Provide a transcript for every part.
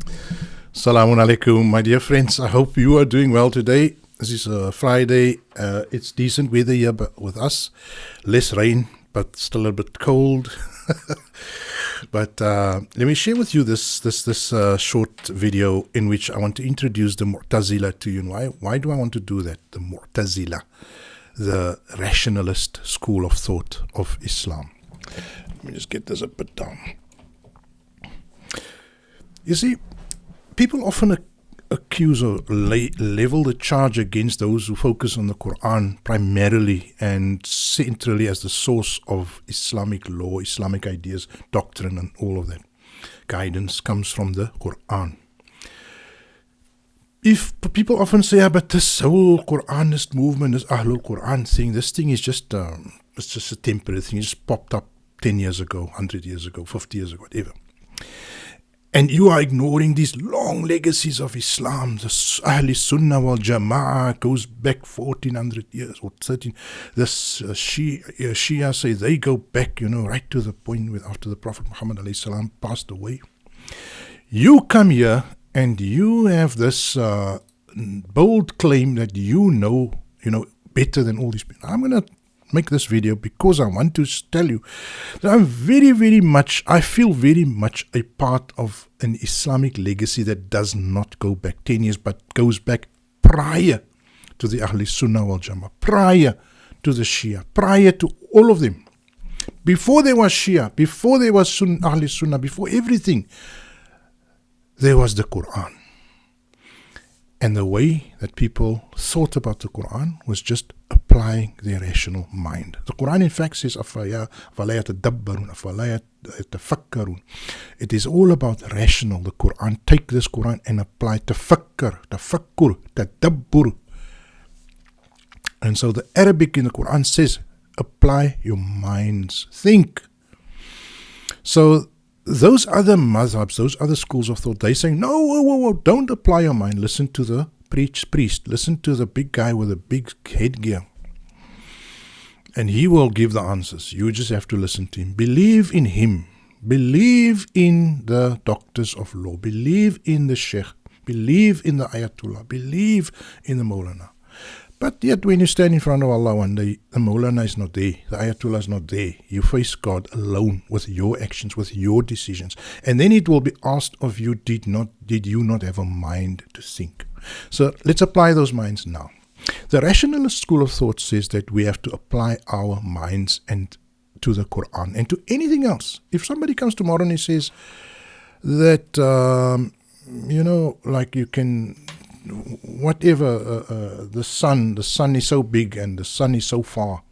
Assalamu alaikum, my dear friends. I hope you are doing well today. This is a Friday. It's decent weather here with us. Less rain, but still a bit cold. But let me share with you this short video in which I want to introduce the Mu'tazilah to you. And why do I want to do that? The Mu'tazilah, the rationalist school of thought of Islam. Let me just get this a bit down. You see, people often accuse or level the charge against those who focus on the Qur'an primarily and centrally as the source of Islamic law, Islamic ideas, doctrine, and all of that. Guidance comes from the Qur'an. If people often say, but this whole Qur'anist movement, this Ahlul Qur'an thing, this thing is just it's just a temporary thing. It just popped up 10 years ago, 100 years ago, 50 years ago, whatever. And you are ignoring these long legacies of Islam. The Ahl Sunnah wal Jama'ah goes back 1400 years or 13. This Shi'a say they go back, right to the point with after the Prophet Muhammad alayhi salam passed away. You come here and you have this bold claim that you know better than all these people. I'm going to make this video because I want to tell you that I feel very much a part of an Islamic legacy that does not go back 10 years but goes back prior to the Ahl Sunnah wal Jama'ah, prior to the Shia, prior to all of them. Before there was Shia, before there was Ahl Sunnah, before everything, there was the Qur'an. And the way that people thought about the Qur'an was just applying their rational mind. The Qur'an in fact says, أَفَلَا يَتَدَبَّرُونَ أَفَلَا يَتَفَكَّرُونَ. It is all about rational. The Qur'an, take this Qur'an and apply tafakkur, tadabbur. And so the Arabic in the Qur'an says, apply your minds, think. So those other madhabs, those other schools of thought, they saying, no, whoa, don't apply your mind. Listen to the priest. Listen to the big guy with a big headgear. And he will give the answers. You just have to listen to him. Believe in him. Believe in the doctors of law. Believe in the Sheikh. Believe in the Ayatollah. Believe in the Maulana. But yet when you stand in front of Allah one day, the Maulana is not there, the Ayatollah is not there. You face God alone with your actions, with your decisions. And then it will be asked of you, did you not have a mind to think? So let's apply those minds now. The rationalist school of thought says that we have to apply our minds and to the Qur'an and to anything else. If somebody comes tomorrow and he says that, like you can... whatever, the sun is so big and the sun is so far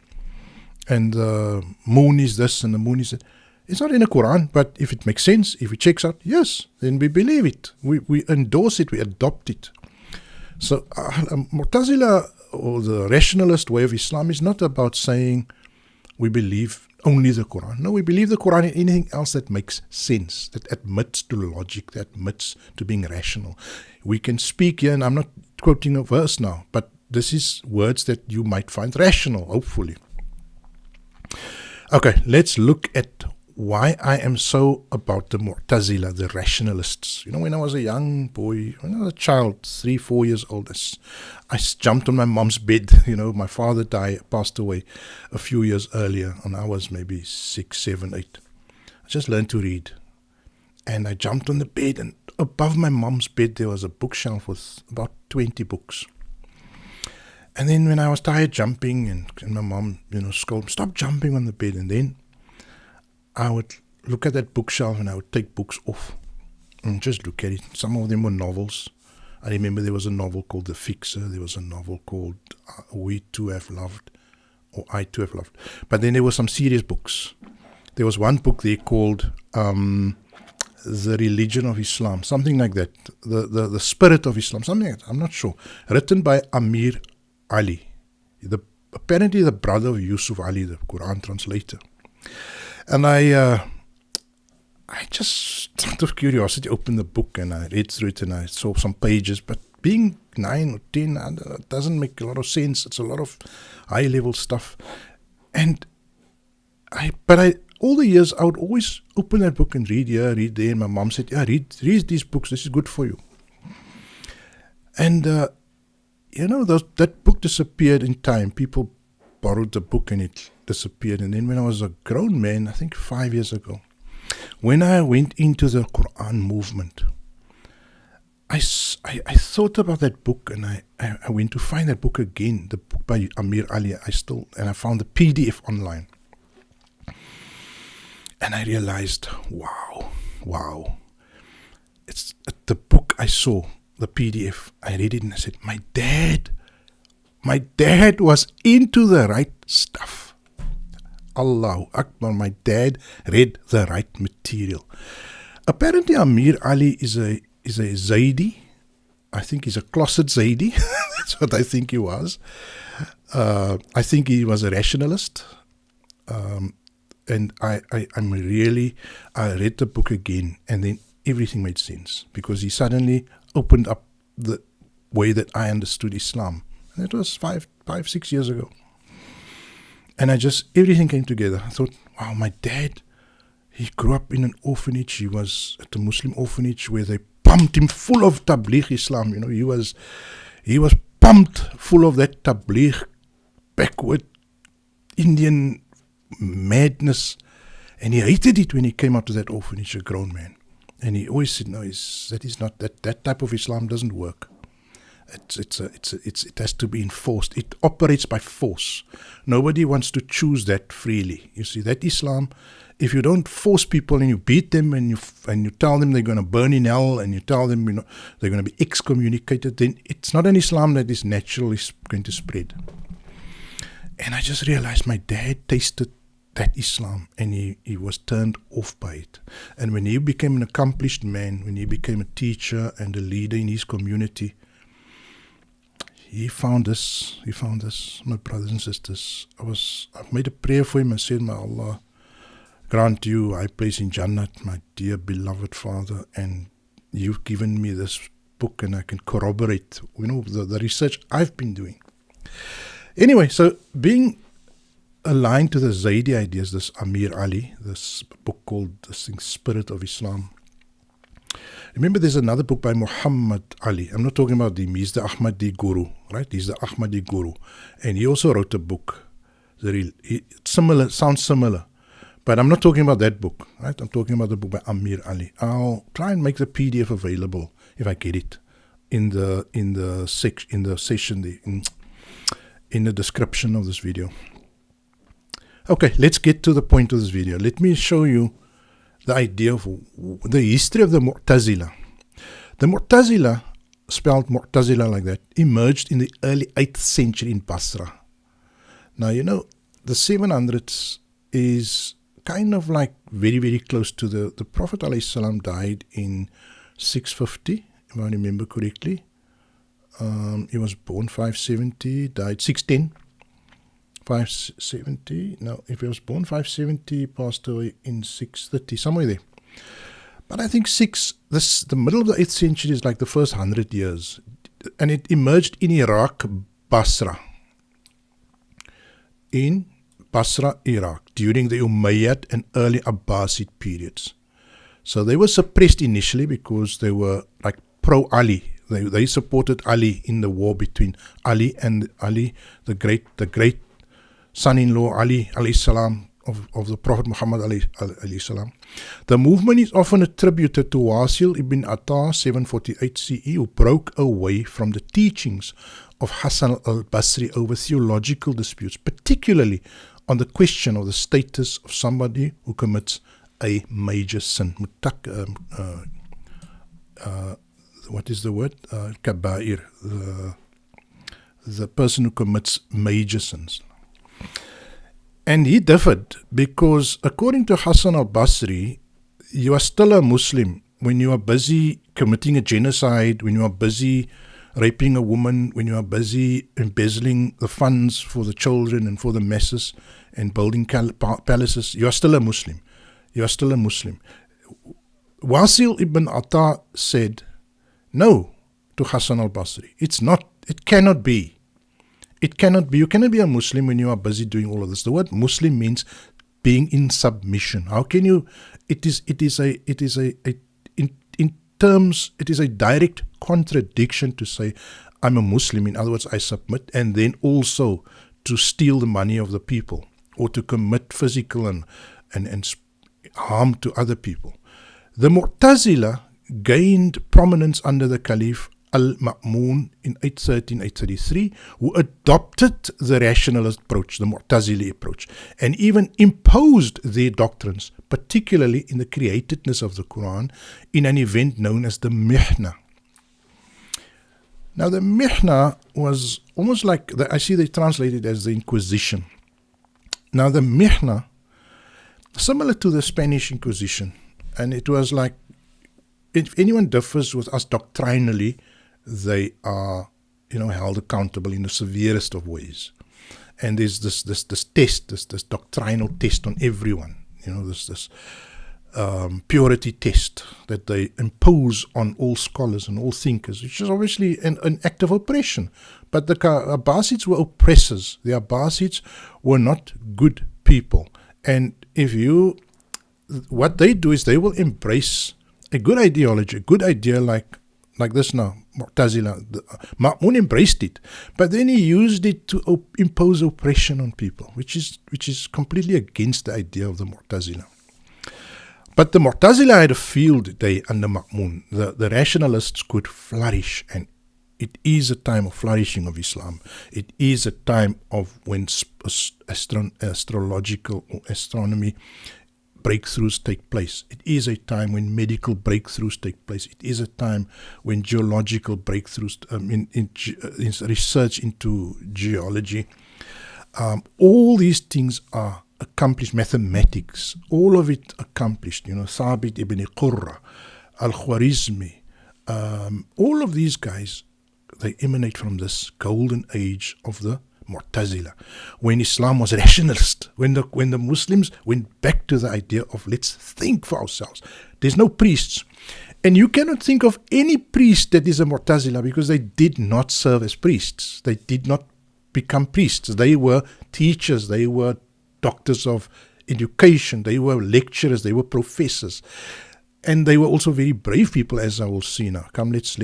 and the moon is this and the moon is that. It's not in the Quran, but if it makes sense, if it checks out, yes, then we believe it. We endorse it, we adopt it. So Mu'tazilah, or the rationalist way of Islam, is not about saying we believe only the Quran. No, we believe the Quran and anything else that makes sense, that admits to logic, that admits to being rational. We can speak here, and I'm not quoting a verse now, but this is words that you might find rational, hopefully. Okay, let's look at why I am so about the Mu'tazilah, the rationalists. When I was a young boy, when I was a child, 3-4 years old, I jumped on my mom's bed. My father passed away a few years earlier, and I was maybe 6, 7, 8. I just learned to read. And I jumped on the bed, and above my mom's bed there was a bookshelf with about 20 books. And then when I was tired jumping, and my mom, scolded, stop jumping on the bed, and then I would look at that bookshelf and I would take books off and just look at it. Some of them were novels. I remember there was a novel called The Fixer. There was a novel called We Too Have Loved, or I Too Have Loved. But then there were some serious books. There was one book there called The Religion of Islam, something like that. The Spirit of Islam, something like that. I'm not sure. Written by Amir Ali, apparently the brother of Yusuf Ali, the Qur'an translator. And I just, out of curiosity, opened the book and I read through it and I saw some pages. But being 9 or 10, it doesn't make a lot of sense. It's a lot of high-level stuff. And I all the years, I would always open that book and read here, read there. And my mom said, yeah, read these books. This is good for you. And, that book disappeared in time. People borrowed the book and it disappeared. And then when I was a grown man, I think 5 years ago, when I went into the Qur'an movement, I thought about that book, and I went to find that book again, the book by Amir Ali. And I found the PDF online. And I realized, wow. It's the book I saw, the PDF. I read it and I said, my dad was into the right stuff. Allahu Akbar, my dad read the right material. Apparently Amir Ali is a Zaidi. I think he's a closet Zaidi. That's what I think he was. I think he was a rationalist. And I read the book again, and then everything made sense, because he suddenly opened up the way that I understood Islam. And it was 6 years ago. And everything came together. I thought, wow, my dad, he grew up in an orphanage. He was at a Muslim orphanage where they pumped him full of Tabligh Islam. He was pumped full of that Tabligh, backward Indian madness. And he hated it when he came out of that orphanage, a grown man. And he always said, no, that type of Islam doesn't work. It has to be enforced. It operates by force. Nobody wants to choose that freely. You see, that Islam, if you don't force people and you beat them and you tell them they're going to burn in hell, and you tell them they're going to be excommunicated, then it's not an Islam that is naturally going to spread. And I just realized my dad tasted that Islam, and he was turned off by it. And when he became an accomplished man, when he became a teacher and a leader in his community, he found this, my brothers and sisters. I made a prayer for him and said, may Allah grant you high place in Jannat, my dear beloved father, and you've given me this book and I can corroborate, the research I've been doing. Anyway, so being aligned to the Zaidi ideas, this Amir Ali, this book called Spirit of Islam. Remember, there's another book by Muhammad Ali. I'm not talking about him. He's the Ahmadi guru, right? He's the Ahmadi guru. And he also wrote a book. Sounds similar. But I'm not talking about that book, right? I'm talking about the book by Amir Ali. I'll try and make the PDF available if I get it in the session, in the description of this video. Okay, let's get to the point of this video. Let me show you the idea of the history of the Mu'tazilah. The Mu'tazilah, spelled Mu'tazilah like that, emerged in the early 8th century in Basra. Now, the 700s is kind of like very, very close to the Prophet ﷺ died in 650, if I remember correctly. He was born 570, died 610. 570. No, if he was born 570, passed away in 630, somewhere there. But I think the middle of the 8th century is like the first 100 years. And it emerged in Iraq, Basra. In Basra, Iraq, during the Umayyad and early Abbasid periods. So they were suppressed initially because they were like pro-Ali. They supported Ali in the war between Ali and Ali, the great son-in-law Ali alayhi salam of the Prophet Muhammad alayhi salam. The movement is often attributed to Wasil ibn Atta 748 CE, who broke away from the teachings of Hassan al-Basri over theological disputes, particularly on the question of the status of somebody who commits a major sin. What is the word? Kabair, the person who commits major sins. And he differed because, according to Hassan al-Basri, you are still a Muslim when you are busy committing a genocide, when you are busy raping a woman, when you are busy embezzling the funds for the children and for the masses and building palaces. You are still a Muslim. You are still a Muslim. Wasil ibn Atta said no to Hassan al-Basri. It cannot be. It cannot be. You cannot be a Muslim when you are busy doing all of this. The word Muslim means being in submission. How can you? It is in terms. It is a direct contradiction to say, I'm a Muslim. In other words, I submit, and then also to steal the money of the people or to commit physical and harm to other people. The Mu'tazilah gained prominence under the Caliph Al-Ma'mun in 833, who adopted the rationalist approach, the Mu'tazili approach, and even imposed their doctrines, particularly in the createdness of the Qur'an, in an event known as the Mihna. Now, the Mihna was almost like, I see they translate it as the Inquisition. Now, the Mihna, similar to the Spanish Inquisition, and it was like, if anyone differs with us doctrinally, they are, held accountable in the severest of ways. And there's this test, this doctrinal test on everyone. This purity test that they impose on all scholars and all thinkers, which is obviously an act of oppression. But the Abbasids were oppressors. The Abbasids were not good people. And what they do is they will embrace a good ideology, a good idea like this now, Mu'tazila. Ma'mun embraced it, but then he used it to impose oppression on people, which is completely against the idea of the Mu'tazila. But the Mu'tazila had a field day under Ma'mun. The rationalists could flourish, and it is a time of flourishing of Islam. It is a time of when astrological or astronomy breakthroughs take place. It is a time when medical breakthroughs take place. It is a time when geological breakthroughs, in research into geology, all these things are accomplished. Mathematics, all of it accomplished. Thabit ibn Qurra, Al-Khwarizmi, all of these guys, they emanate from this golden age of the Mu'tazila, when Islam was rationalist, when the Muslims went back to the idea of let's think for ourselves. There's no priests. And you cannot think of any priest that is a Mu'tazila, because they did not serve as priests. They did not become priests. They were teachers. They were doctors of education. They were lecturers. They were professors. And they were also very brave people, as I will see now. Come, let's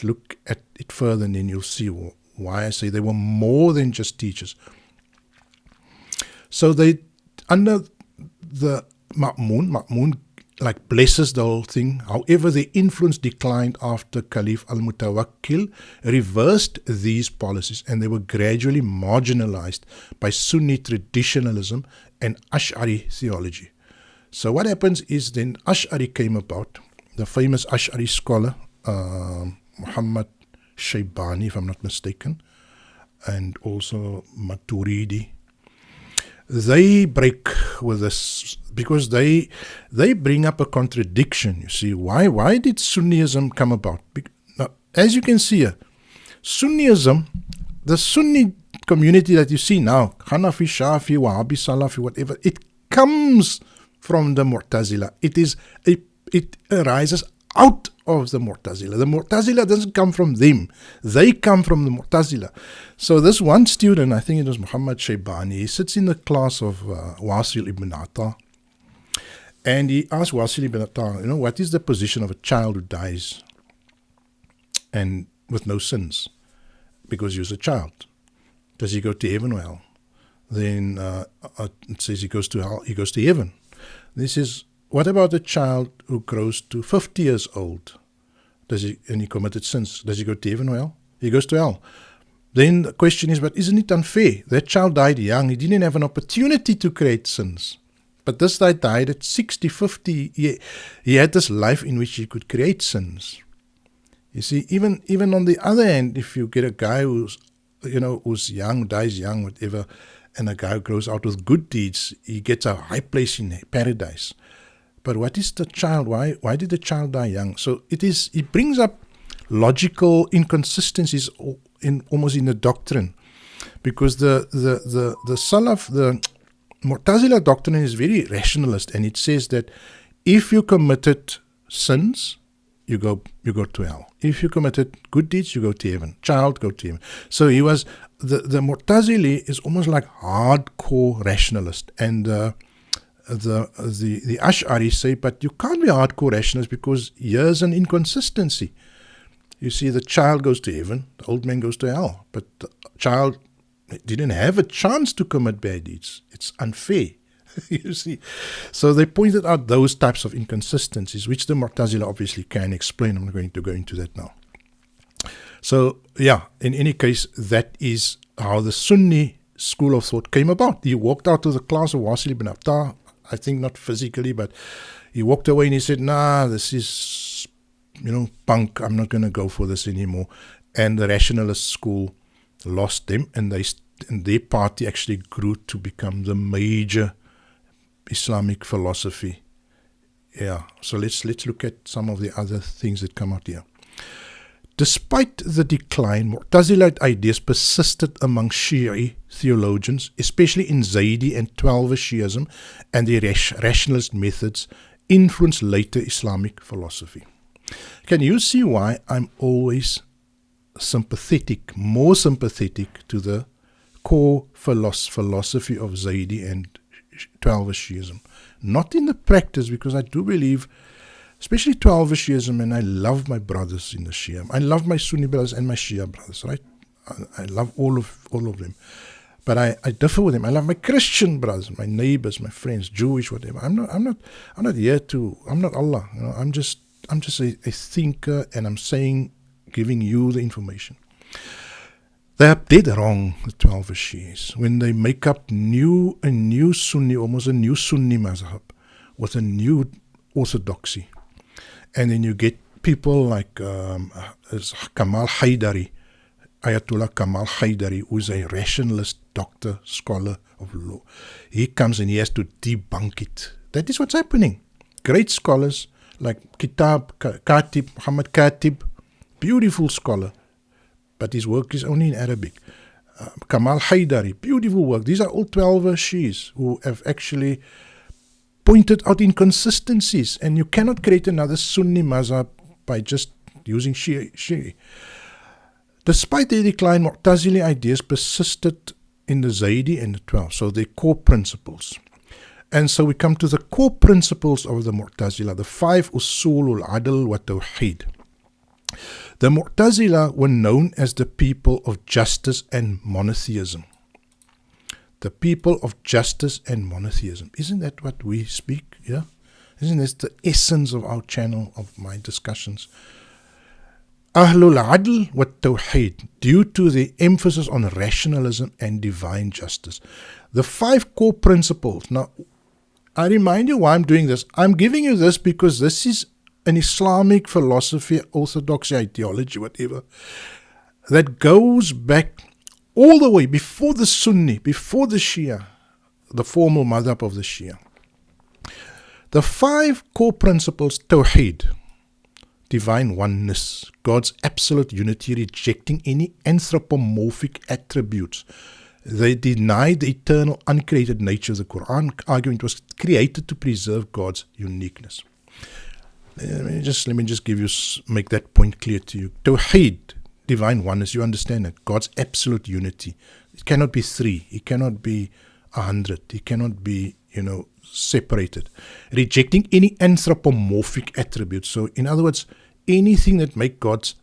look at it further, and then you'll see why I say they were more than just teachers. So they, under the Ma'mun like blesses the whole thing. However, their influence declined after Caliph Al-Mutawakkil reversed these policies, and they were gradually marginalized by Sunni traditionalism and Ash'ari theology. So what happens is then Ash'ari came about. The famous Ash'ari scholar, Muhammad Shaybani, if I'm not mistaken, and also Maturidi, they break with this because they bring up a contradiction. You see, why did Sunniism come about? Now, as you can see here, Sunniism, the Sunni community that you see now, Hanafi, Shafi, Wahhabi, Salafi, whatever, it comes from the Mu'tazila. It arises out of the Mu'tazila. The Mu'tazila doesn't come from them. They come from the Mu'tazila. So this one student, I think it was Muhammad Shaybani, he sits in the class of Wasil ibn Ata, and he asked Wasil ibn Ata, what is the position of a child who dies and with no sins because he was a child? Does he go to heaven or hell? Then it says he goes to hell, he goes to heaven. This is, what about a child who grows to 50 years old? And he committed sins? Does he go to heaven or hell? He goes to hell. Then the question is, but isn't it unfair? That child died young. He didn't have an opportunity to create sins. But this guy died at 60, 50. He had this life in which he could create sins. You see, even on the other hand, if you get a guy who's young, dies young, whatever, and a guy who grows out with good deeds, he gets a high place in paradise. But what is the child? Why did the child die young? So it brings up logical inconsistencies almost in the doctrine, because the Salaf, the Mu'tazila doctrine is very rationalist, and it says that if you committed sins, you go to hell. If you committed good deeds, you go to heaven. Child, go to heaven. So he was the Mu'tazili is almost like hardcore rationalist, and the Ash'ari say, but you can't be a hardcore rationalist because here's an inconsistency. You see, the child goes to heaven, the old man goes to hell, but the child didn't have a chance to commit bad deeds. It's unfair. You see. So they pointed out those types of inconsistencies, which the Mu'tazila obviously can explain. I'm not going to go into that now. So, yeah, in any case, that is how the Sunni school of thought came about. He walked out of the class of Wasil ibn Atta, I think not physically, but he walked away and he said, nah, this is, punk. I'm not going to go for this anymore. And the rationalist school lost them, and their party actually grew to become the major Islamic philosophy. Yeah, so let's look at some of the other things that come out here. Despite the decline, Mu'tazilite ideas persisted among Shi'a theologians, especially in Zaydi and Twelver Shi'ism, and their rationalist methods influenced later Islamic philosophy. Can you see why I'm always more sympathetic to the core philosophy of Zaydi and Twelver Shi'ism? Not in the practice, because I do believe, especially Twelver Shi'ism, and I love my brothers in the Shia. I love my Sunni brothers and my Shia brothers, right? I love all of them. But I differ with them. I love my Christian brothers, my neighbors, my friends, Jewish, whatever. I'm not here to, I'm not Allah. I'm just a thinker, and I'm giving you the information. They are dead wrong, the Twelver Shi'is, when they make up a new Sunni, almost a new Sunni mazhab, with a new orthodoxy. And then you get people like Kamal Haidari, Ayatollah Kamal Haidari, who is a rationalist doctor, scholar of law. He comes and he has to debunk it. That is what's happening. Great scholars like Muhammad Khatib, beautiful scholar, but his work is only in Arabic. Kamal Haidari, beautiful work. These are all Twelver Shi'is who have actually pointed out inconsistencies, and you cannot create another Sunni mazhab by just using Shi'a. Despite their decline, Mu'tazili ideas persisted in the Zaydi and the 12, so their core principles. And so we come to the core principles of the Mu'tazila, the 5 usul al-adl wa tawheed. The Mu'tazila were known as the people of justice and monotheism. The people of justice and monotheism. Isn't that what we speak? Yeah? Isn't this the essence of our channel, of my discussions? Ahlul Adl wa Tawheed, due to the emphasis on rationalism and divine justice. The 5 core principles. Now, I remind you why I'm doing this. I'm giving you this because this is an Islamic philosophy, orthodoxy, ideology, whatever, that goes back all the way before the Sunni, before the Shia, the formal madhab of the Shia. The 5 core principles: Tawheed, divine oneness, God's absolute unity, rejecting any anthropomorphic attributes. They denied the eternal, uncreated nature of the Qur'an, arguing it was created to preserve God's uniqueness. Let me just make that point clear to you. Tawheed, divine oneness, you understand that God's absolute unity. It cannot be 3. It cannot be 100. It cannot be, separated. Rejecting any anthropomorphic attributes. So, in other words, anything that make God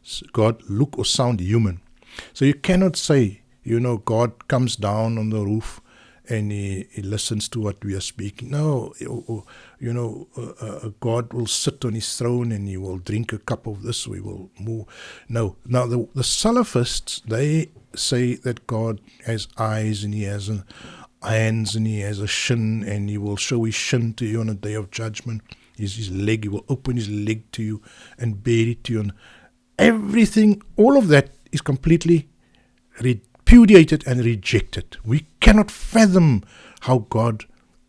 look or sound human. So you cannot say, God comes down on the roof and he listens to what we are speaking. No, God will sit on his throne and he will drink a cup of this, we will move. No. Now, the Salafists, they say that God has eyes and he has hands and he has a shin and he will show his shin to you on a day of judgment. His leg, he will open his leg to you and bare it to you. And everything, all of that is completely repudiated and rejected. We cannot fathom how God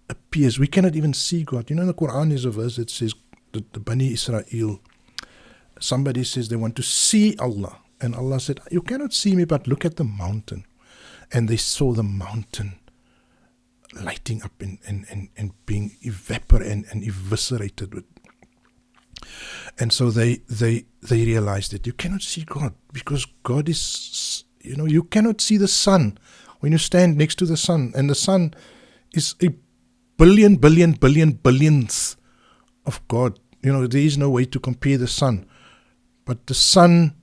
appears. We cannot even see God. In the Qur'an is a verse that says that the Bani Israel, somebody says they want to see Allah. And Allah said, you cannot see me, but look at the mountain. And they saw the mountain lighting up and being evaporated and eviscerated with. And so they realized that you cannot see God because God is, you cannot see the sun when you stand next to the sun, and the sun is a billions of God. There is no way to compare the sun. But the sun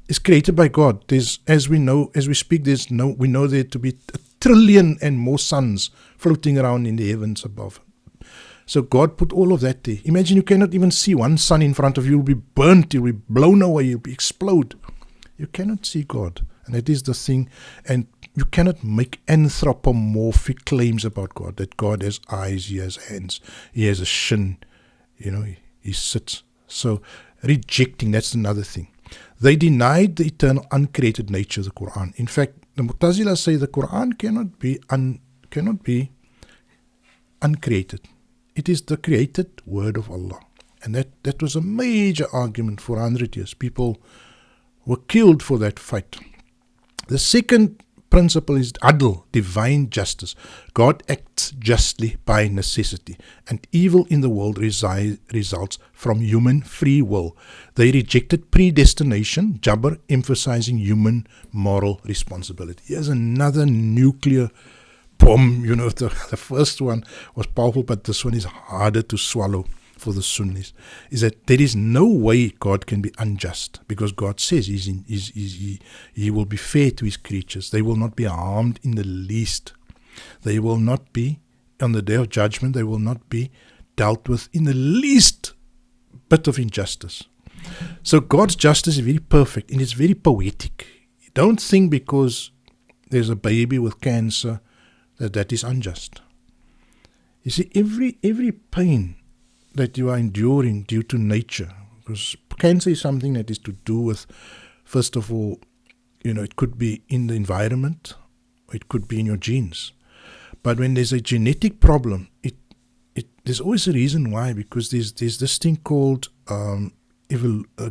is created by God. As we speak, we know there to be 1 trillion and more suns floating around in the heavens above. So God put all of that there. Imagine you cannot even see one sun in front of you. You'll be burnt, you'll be blown away, you'll explode. You cannot see God. And that is the thing. And you cannot make anthropomorphic claims about God, that God has eyes, he has hands, he has a shin, he sits. So rejecting, that's another thing. They denied the eternal uncreated nature of the Qur'an. In fact, the Mutazilah say the Qur'an cannot be uncreated. It is the created word of Allah. And that was a major argument for 100 years. People were killed for that fight. The second principle is adl, divine justice. God acts justly by necessity, and evil in the world results from human free will. They rejected predestination, Jabr, emphasizing human moral responsibility. Here's another nuclear bomb. The first one was powerful, but this one is harder to swallow for the Sunnis, is that there is no way God can be unjust, because God says he will be fair to his creatures. They will not be harmed in the least. They will not be, on the day of judgment, they will not be dealt with in the least bit of injustice. So God's justice is very perfect, and it's very poetic. Don't think because there's a baby with cancer that is unjust. You see, every pain that you are enduring due to nature, because cancer is something that is to do with, first of all, it could be in the environment, or it could be in your genes. But when there's a genetic problem, there's always a reason why, because there's this thing called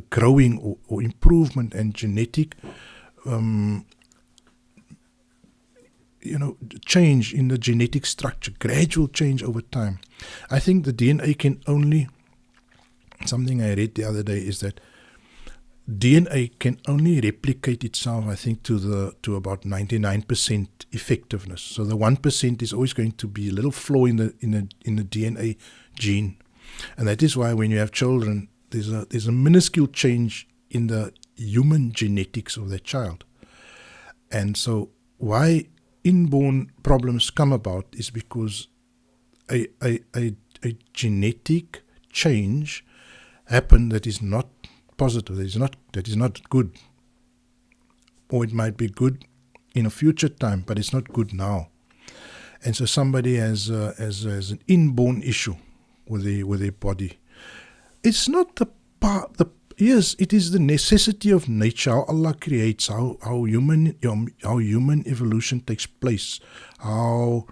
growing or improvement and genetic change in the genetic structure, gradual change over time. I think the DNA can only, something I read the other day is that DNA can only replicate itself, I think, to about 99% effectiveness. So the 1% is always going to be a little flaw in the DNA gene, and that is why when you have children, there's a minuscule change in the human genetics of that child. And so why inborn problems come about is because a genetic change happened that is not positive, that is not good. Or it might be good in a future time, but it's not good now. And so somebody has an inborn issue with their body. It's not yes, it is the necessity of nature, how Allah creates, how human evolution takes place, how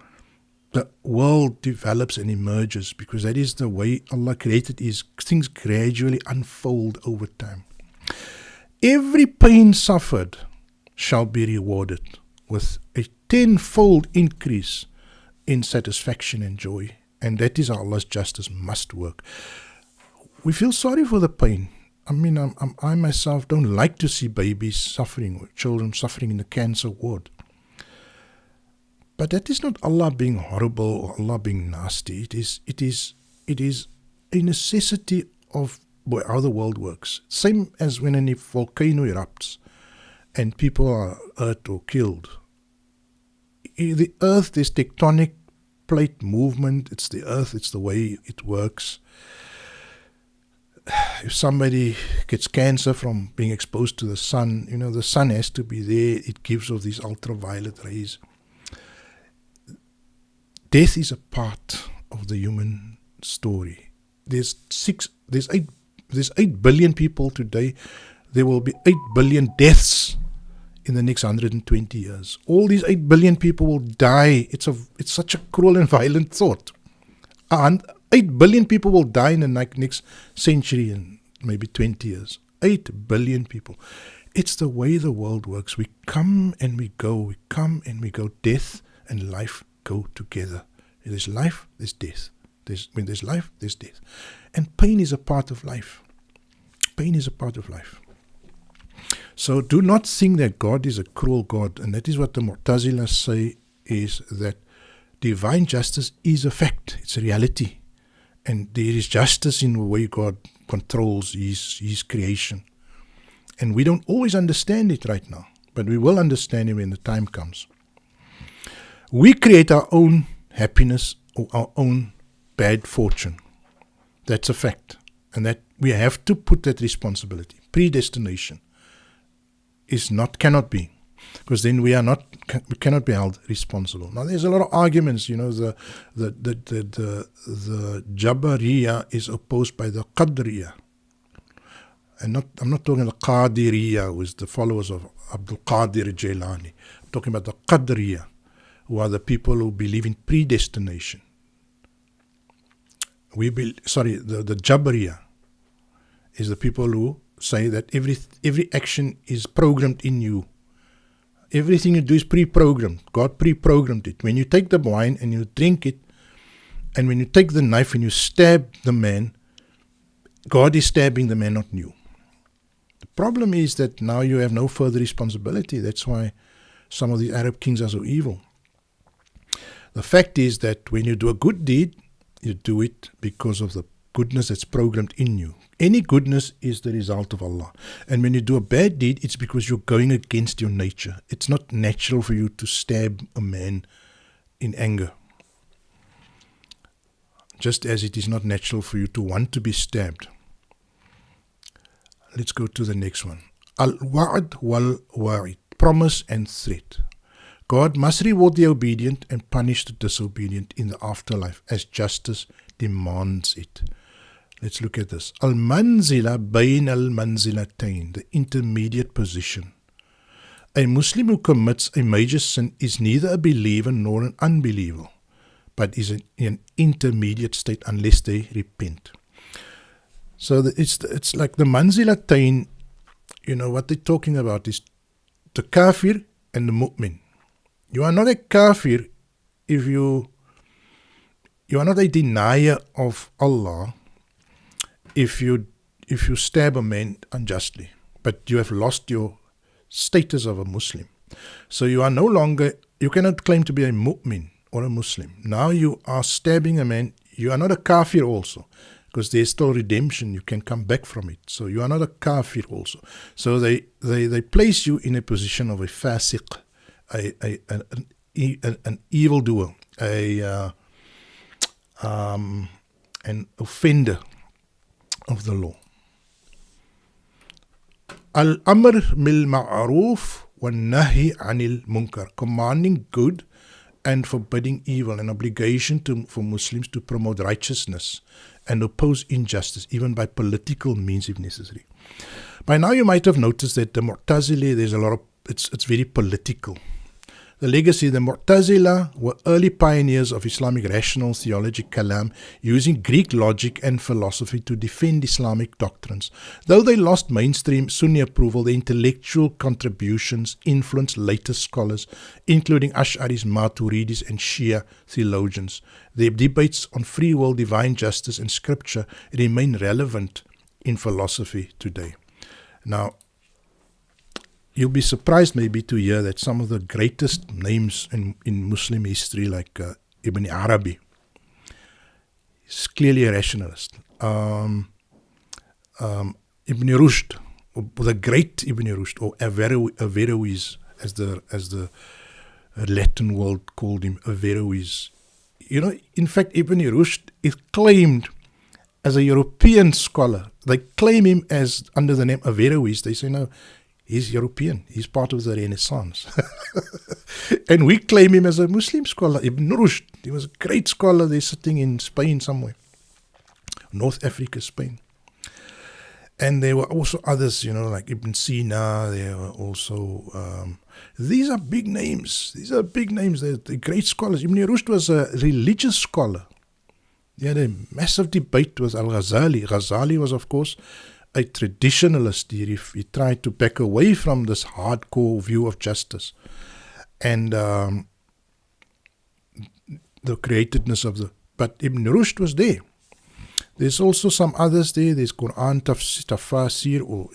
the world develops and emerges, because that is the way Allah created, is things gradually unfold over time. Every pain suffered shall be rewarded with a tenfold increase in satisfaction and joy, and that is how Allah's justice must work. We feel sorry for the pain. I mean, I myself don't like to see babies suffering or children suffering in the cancer ward. But that is not Allah being horrible or Allah being nasty. It is a necessity of how the world works. Same as when a volcano erupts and people are hurt or killed. The earth, there's tectonic plate movement. It's the earth, it's the way it works. If somebody gets cancer from being exposed to the sun, the sun has to be there. It gives off these ultraviolet rays. Death is a part of the human story. There's 8 billion people today. There will be 8 billion deaths in the next 120 years. All these 8 billion people will die. It's such a cruel and violent thought. And 8 billion people will die in the next century and maybe 20 years. 8 billion people. It's the way the world works. We come and we go. We come and we go. Death and life go together. There's life, there's death. When there's life, there's death. And pain is a part of life. Pain is a part of life. So do not think that God is a cruel God. And that is what the Mu'tazilah say, is that divine justice is a fact. It's a reality. And there is justice in the way God controls His creation. And we don't always understand it right now, but we will understand it when the time comes. We create our own happiness or our own bad fortune. That's a fact. And that we have to put that responsibility. Predestination cannot be. Because then we cannot be held responsible. Now there's a lot of arguments, the Jabarite is opposed by the Qadriya. And I'm not talking the Qadiriya, who is the followers of Abdul Qadir Jailani. I'm talking about the Qadriya, who are the people who believe in predestination. The Jabarite is the people who say that every action is programmed in you. Everything you do is pre-programmed. God pre-programmed it. When you take the wine and you drink it, and when you take the knife and you stab the man, God is stabbing the man, not you. The problem is that now you have no further responsibility. That's why some of the Arab kings are so evil. The fact is that when you do a good deed, you do it because of the goodness that's programmed in you. Any goodness is the result of Allah. And when you do a bad deed, it's because you're going against your nature. It's not natural for you to stab a man in anger. Just as it is not natural for you to want to be stabbed. Let's go to the next one. Al-Wa'd wal-Wa'id. Promise and threat. God must reward the obedient and punish the disobedient in the afterlife as justice demands it. Let's look at this. Al-Manzila bayn al-Manzilatayn, the intermediate position. A Muslim who commits a major sin is neither a believer nor an unbeliever, but is in an intermediate state unless they repent. So it's like the Manzilatayn, what they're talking about is the kafir and the mu'min. You are not a kafir if you are not a denier of Allah if you stab a man unjustly, but you have lost your status of a Muslim. So you are no longer, you cannot claim to be a mu'min or a Muslim. Now you are stabbing a man, you are not a kafir also, because there's still redemption, you can come back from it. So you are not a kafir also. So they place you in a position of a fasiq, an evildoer, an offender of the law. Al-Amr bil Ma'ruf wa Nahi anil Munkar, commanding good and forbidding evil, an obligation for Muslims to promote righteousness and oppose injustice, even by political means if necessary. By now you might have noticed that the Mu'tazilah, there's a lot of, it's very political. The legacy, the Mu'tazilah were early pioneers of Islamic rational theology, kalam, using Greek logic and philosophy to defend Islamic doctrines. Though they lost mainstream Sunni approval, their intellectual contributions influenced later scholars, including Ash'aris, Maturidis, and Shia theologians. Their debates on free will, divine justice, and scripture remain relevant in philosophy today. Now, you'll be surprised maybe to hear that some of the greatest names in Muslim history, like Ibn Arabi, is clearly a rationalist. Ibn Rushd, or the great Ibn Rushd, or Averroes, as the Latin world called him, Averroes. In fact, Ibn Rushd is claimed as a European scholar. They claim him as under the name Averroes. They say no. He's European. He's part of the Renaissance. And we claim him as a Muslim scholar. Ibn Rushd, he was a great scholar. They're sitting in Spain somewhere. North Africa, Spain. And there were also others, like Ibn Sina. There were also, these are big names. They're great scholars. Ibn Rushd was a religious scholar. He had a massive debate with Al-Ghazali. Ghazali was, of course, a traditionalist. He tried to back away from this hardcore view of justice and the createdness of but Ibn Rushd was there. There's also some others there. There's Qur'an tafsir or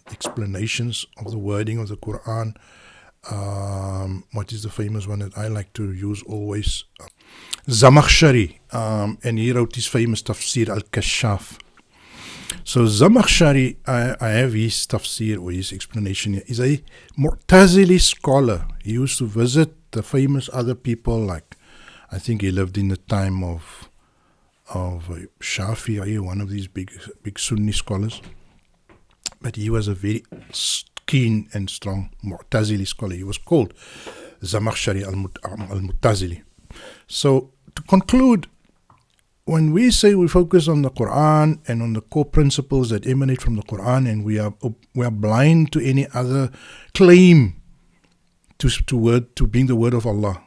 explanations of the wording of the Qur'an. What is the famous one that I like to use always? Zamakhshari. And he wrote his famous tafsir Al-Kashaf. So Zamakhshari, I have his tafsir or his explanation here. He's a Mu'tazili scholar. He used to visit the famous other people, like I think he lived in the time of Shafi'i, one of these big Sunni scholars. But he was a very keen and strong Mu'tazili scholar. He was called Zamakhshari Al-Mutazili. So to conclude, when we say we focus on the Qur'an and on the core principles that emanate from the Qur'an, and we are blind to any other claim to being the word of Allah.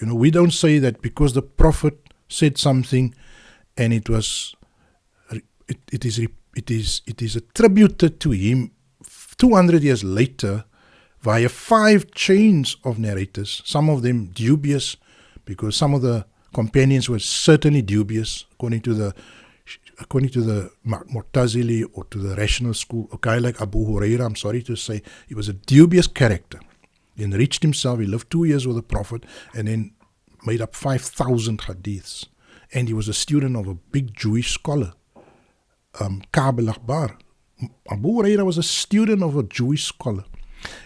We don't say that because the Prophet said something and it is attributed to him 200 years later via 5 chains of narrators, some of them dubious, because some of the companions were certainly dubious, according to the Mu'tazili or to the rational school. A guy like Abu Huraira, I'm sorry to say, he was a dubious character. He enriched himself, he lived 2 years with the Prophet, and then made up 5,000 hadiths. And he was a student of a big Jewish scholar, Ka'b al-Akhbar. Abu Huraira was a student of a Jewish scholar.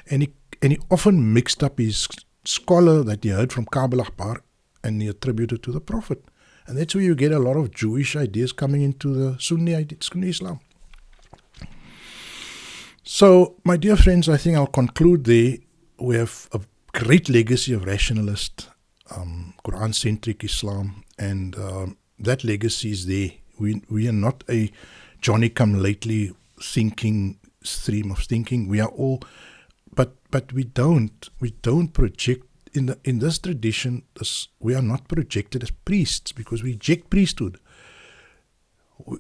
And he often mixed up his scholar that he heard from Ka'b al-Akhbar and he attributed to the Prophet. And that's where you get a lot of Jewish ideas coming into the Sunni Islam. So, my dear friends, I think I'll conclude there. We have a great legacy of rationalist, Quran-centric Islam, and that legacy is there. We are not a Johnny-come-lately thinking stream of thinking. We are all, but we don't project in this tradition. We are not projected as priests because we reject priesthood.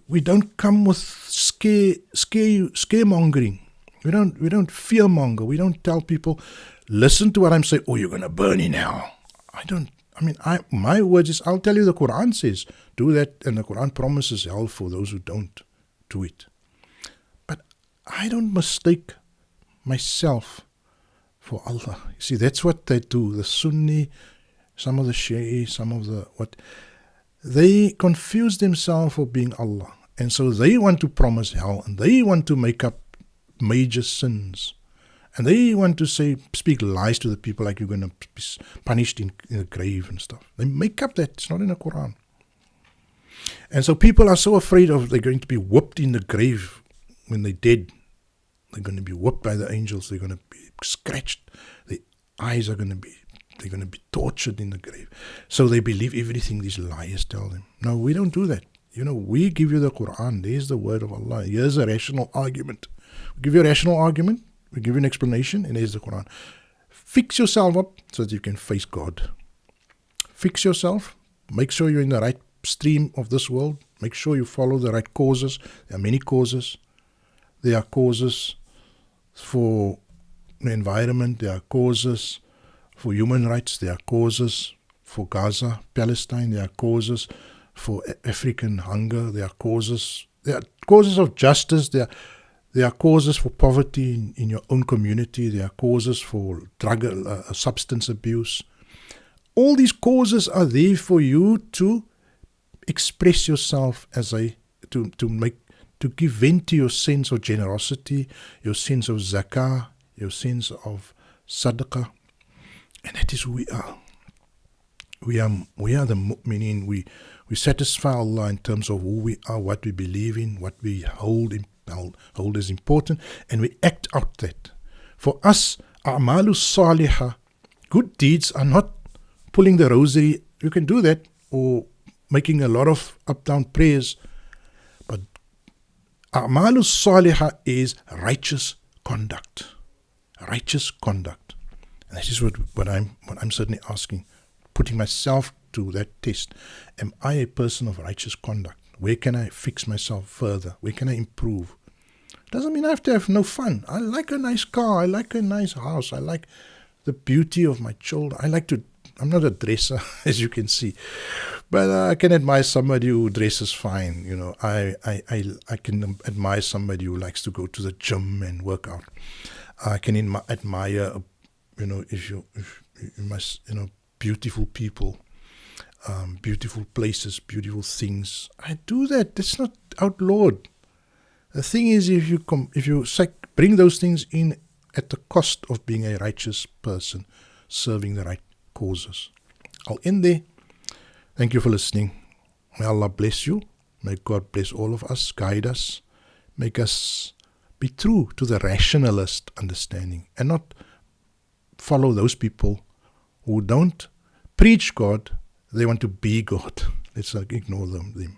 We don't come with scaremongering. We don't fearmonger. We don't tell people, listen to what I'm saying, you're going to burn in hell. My words is, I'll tell you the Qur'an says, do that, and the Qur'an promises hell for those who don't do it. But I don't mistake myself for Allah. You see, that's what they do. The Sunni, some of the Shi'a, they confuse themselves for being Allah. And so they want to promise hell, and they want to make up major sins. And they want to speak lies to the people, like you're going to be punished in the grave and stuff. They make up that. It's not in the Quran. And so people are so afraid they're going to be whipped in the grave when they're dead. They're going to be whipped by the angels. They're going to be scratched. Their eyes they're going to be tortured in the grave. So they believe everything these liars tell them. No, we don't do that. We give you the Quran. There's the word of Allah. Here's a rational argument. We give you a rational argument. We give you an explanation, and there's the Quran. Fix yourself up so that you can face God. Fix yourself. Make sure you're in the right stream of this world. Make sure you follow the right causes. There are many causes. There are causes for the environment. There are causes for human rights. There are causes for Gaza, Palestine. There are causes for African hunger. There are causes of justice. There are causes for poverty in your own community. There are causes for drug, substance abuse. All these causes are there for you to express yourself to give vent to your sense of generosity, your sense of zakah, your sense of sadaqah. And that is who we are. We are the mu'minin. We satisfy Allah in terms of who we are, what we believe in, what we hold is important, and we act out that. For us, a'malu salihah, good deeds are not pulling the rosary. You can do that, or making a lot of up-down prayers, but a'malu salihah is righteous conduct. Righteous conduct. And that is what I'm certainly asking, putting myself to that test. Am I a person of righteous conduct? Where can I fix myself further? Where can I improve? Doesn't mean I have to have no fun. I like a nice car. I like a nice house. I like the beauty of my children. I'm not a dresser, as you can see. But I can admire somebody who dresses fine. I can admire somebody who likes to go to the gym and work out. I can admire if you must, beautiful people, beautiful places, beautiful things. I do that. That's not outlawed. The thing is, if you bring those things in at the cost of being a righteous person, serving the right causes. I'll end there. Thank you for listening. May Allah bless you. May God bless all of us, guide us, make us be true to the rationalist understanding and not follow those people who don't preach God, they want to be God. Let's ignore them.